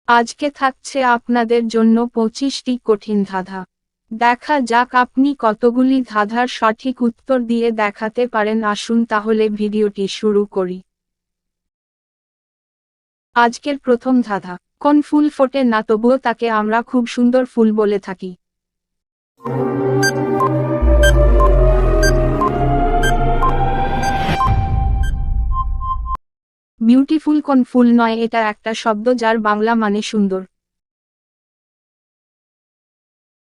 আজকে থাকছে আপনাদের জন্য 25টি কঠিন ধাঁধা। দেখা যাক আপনি কতগুলি ধাঁধার সঠিক উত্তর দিয়ে দেখাতে পারেন। আসুন তাহলে ভিডিওটি শুরু করি। আজকের প্রথম ধাঁধা, কোন ফুল ফোটে না তবুও তাকে আমরা খুব সুন্দর ফুল বলে থাকি? বিউটিফুল কোন ফুল নয়, এটা একটা শব্দ যার বাংলা মানে সুন্দর।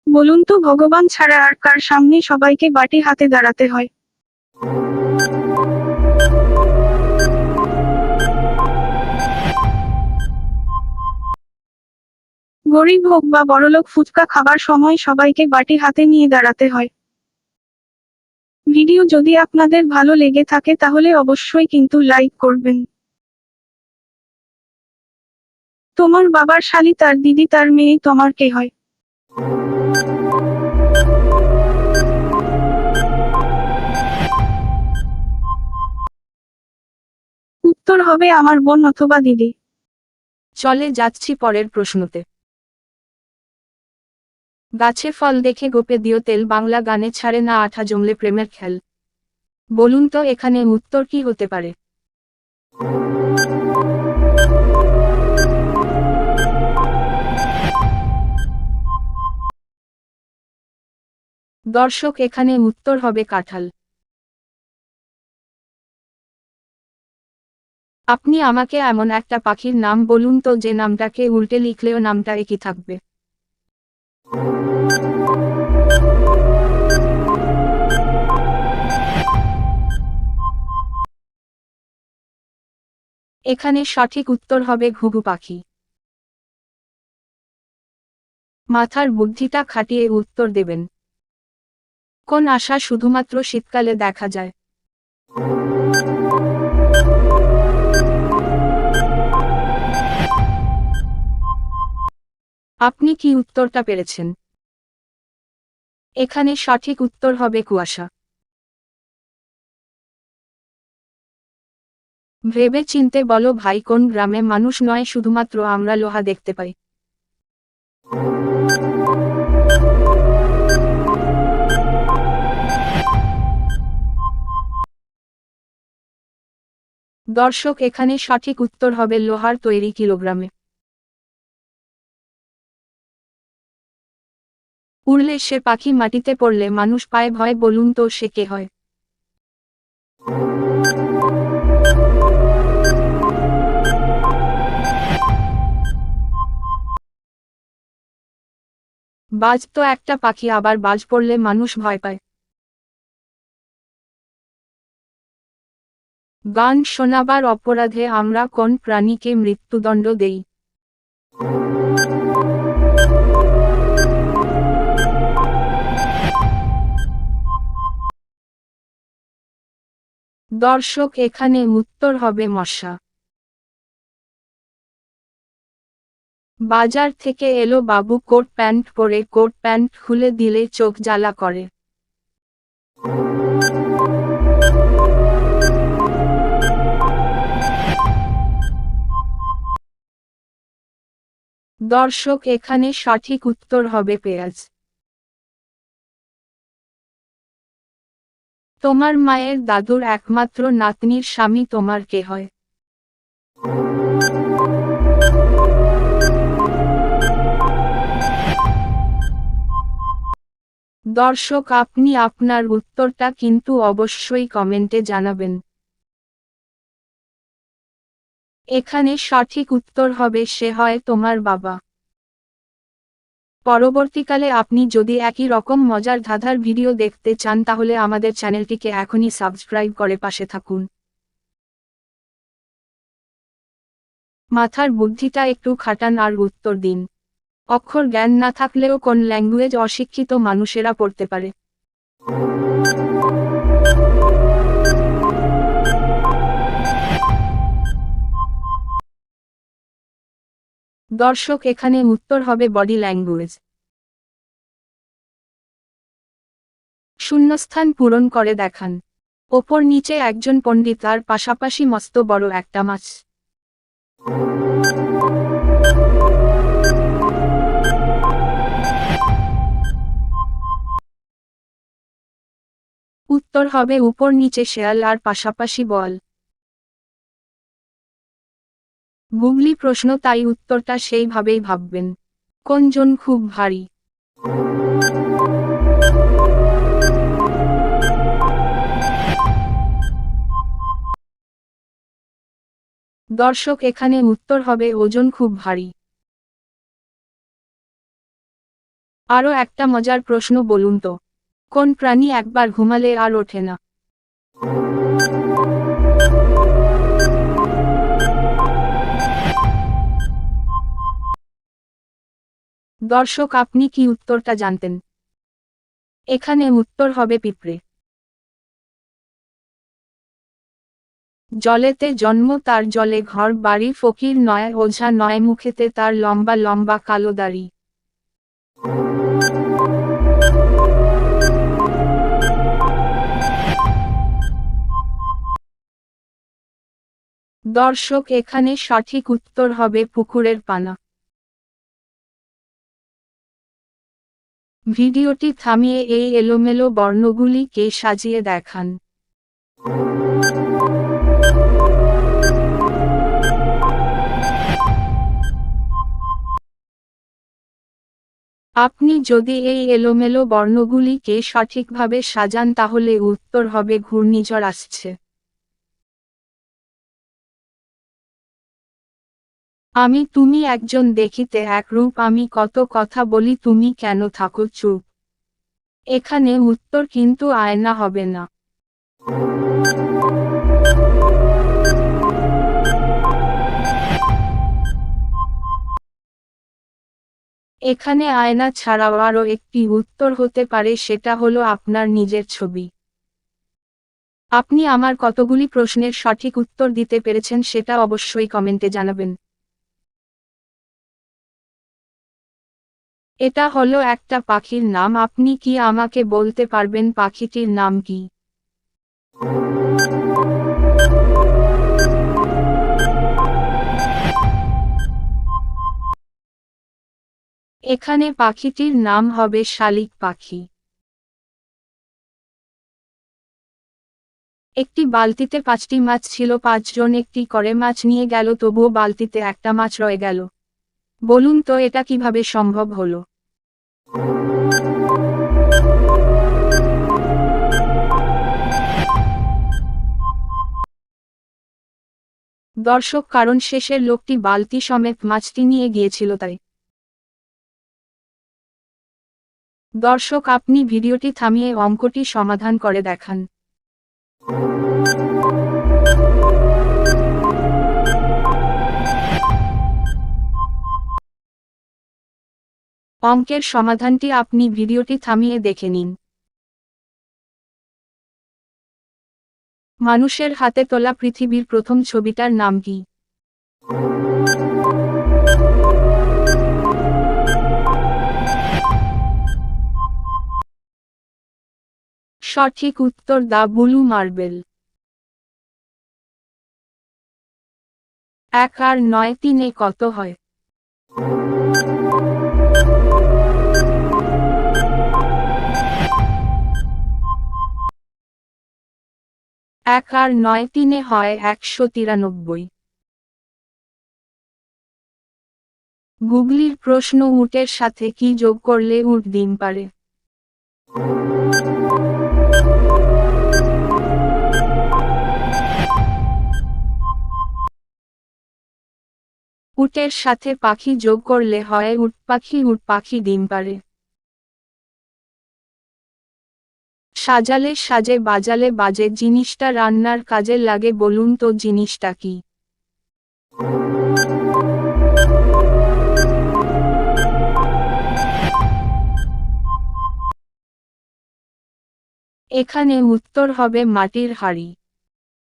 বলুন তো ভগবান ছাড়া আর কার সামনে সবাইকে বাটি হাতে দাঁড়াতে হয়? গরিব হোক বা বড়লোক, ফুচকা খাবার সময় সবাইকে বাটি হাতে নিয়ে দাঁড়াতে হয়। ভিডিও যদি আপনাদের ভালো লেগে থাকে তাহলে অবশ্যই কিন্তু লাইক করবেন। তোমার বাবার শালি, তার দিদি, তার মেয়ে, তোমার কে হয়? উত্তর হবে আমার বোন অথবা দিদি। চলে যাচ্ছি পরের প্রশ্নতে। গাছে ফল দেখে গোপে দিও তেল, বাংলা গানে ছাড়ে না আঠা জমলে প্রেমের খেল। বলুন তো এখানে উত্তর কি হতে পারে? দর্শক, এখানে উত্তর হবে কাঁঠাল। আপনি আমাকে এমন একটা পাখির নাম বলুন তো যে নামটাকে উল্টে লিখলেও নামটা একই থাকবে। এখানে সঠিক উত্তর হবে ঘুঘু পাখি। মাথার বুদ্ধিটা খাটিয়ে উত্তর দেবেন। কোন আশা শুধুমাত্র শীতকালে দেখা যায়? আপনি কি উত্তরটা পেরেছেন? এখানে সঠিক উত্তর হবে কুয়াশা। ভেবে চিনতে বলো ভাই, কোন গ্রামে মানুষ নয় শুধুমাত্র আমরা লোহা দেখতে পাই? দর্শক, এখানে সঠিক উত্তর হবে লোহার তৈরি কিলোগ্রামে। উড়লে সে পাখি, মাটিতে পড়লে মানুষ পায় ভয়, বলুন তো সে কে হয়? বাজ তো একটা পাখি, আবার বাজ পড়লে মানুষ ভয় পায়। গান শোনাবার অপরাধে আমরা কোন প্রাণীকে মৃত্যুদণ্ড দেই? দর্শক, এখানে উত্তর হবে মশা। বাজার থেকে এলো বাবু কোট প্যান্ট পরে, কোট প্যান্ট খুলে দিলে চোখ জ্বালা করে। দর্শক, এখানে সঠিক উত্তর হবে পেঁয়াজ। তোমার মায়ের দাদুর একমাত্র নাতনির স্বামী তোমার কে হয়? দর্শক, আপনি আপনার উত্তরটা কিন্তু অবশ্যই কমেন্টে জানাবেন। এখানে সঠিক উত্তর হবে সে হয় তোমার বাবা। পরবর্তীকালে আপনি যদি একই রকম মজার ধাঁধার ভিডিও দেখতে চান তাহলে আমাদের চ্যানেলটিকে এখনই সাবস্ক্রাইব করে পাশে থাকুন। মাথার বুদ্ধিটা একটু খাটান আর উত্তর দিন। অক্ষর জ্ঞান না থাকলেও কোন ল্যাঙ্গুয়েজ অশিক্ষিত মানুষেরা পড়তে পারে? দর্শক, এখানে উত্তর হবে বডি ল্যাঙ্গুয়েজ। শূন্যস্থান পূরণ করে দেখান। ওপর নিচে একজন পণ্ডিত আর পাশাপাশি মস্ত বড় একটা মাছ। উত্তর হবে উপর নিচে শেয়াল আর পাশাপাশি বল। গুগলি প্রশ্ন, তাই উত্তরটা সেইভাবেই ভাববেন। কোনজন খুব ভারী? দর্শক, এখানে উত্তর হবে ওজন খুব ভারী। আরও একটা মজার প্রশ্ন বলুন তো, কোন প্রাণী একবার ঘুমালে আর ওঠে না? দর্শক, আপনি কি উত্তরটা জানতেন? এখানে উত্তর হবে পিঁপড়ে। জলেতে জন্ম তার, জলে ঘর বাড়ি, ফকির নয় ওঝা নয়, মুখেতে তার লম্বা লম্বা কালো দাড়ি। দর্শক, এখানে সঠিক উত্তর হবে পুকুরের পানা। ভিডিওটি থামিয়ে এই এলোমেলো বর্ণগুলিকে সাজিয়ে দেখান। আপনি যদি এই এলোমেলো বর্ণগুলিকে সঠিকভাবে সাজান তাহলে উত্তর হবে ঘূর্ণিঝড় আসছে। আমি তুমি একজন দেখিতে একরূপ, আমি কত কথা বলি তুমি কেন থাকো চুপ। এখানে উত্তর কিন্তু আয়না হবে না। এখানে আয়না ছাড়াও আরও একটি উত্তর হতে পারে, সেটা হলো আপনার নিজের ছবি। আপনি আমার কতগুলি প্রশ্নের সঠিক উত্তর দিতে পেরেছেন সেটা অবশ্যই কমেন্টে জানাবেন। এটা হলো একটা পাখির নাম, আপনি কি আমাকে বলতে পারবেন পাখিটির নাম কি? এখানে পাখিটির নাম হবে শালিক পাখি। একটি বালতিতে 5টি মাছ ছিল, 5 জন একটি করে মাছ নিয়ে গেল, তবুও বালতিতে একটা মাছ রয়ে গেল। বলুন তো এটা কিভাবে সম্ভব হলো? দর্শক, কারণ শেষের লোকটি বালতি সমেত মাছটি নিয়ে গিয়েছিল তাই। দর্শক, আপনি ভিডিওটি থামিয়ে অঙ্কটি সমাধান করে দেখান। অঙ্কের সমাধানটি আপনি ভিডিওটি থামিয়ে দেখে নিন। মানুষের হাতে তোলা পৃথিবীর প্রথম ছবিটার নাম কি? সঠিক উত্তর দা ব্লু মার্বেল। 1 আর 9 3 কত হয়? এক আর 9 3 হয় 193। গুগলির প্রশ্ন, উটের সাথে কি যোগ করলে উট ডিম পারে? উটের সাথে পাখি যোগ করলে হয় উট পাখি, উট পাখি ডিম পারে। সাজালে সাজে বাজালে বাজে, জিনিসটা রান্নার কাজে লাগে, বলুন তো জিনিসটা কি? এখানে উত্তর হবে মাটির হাঁড়ি।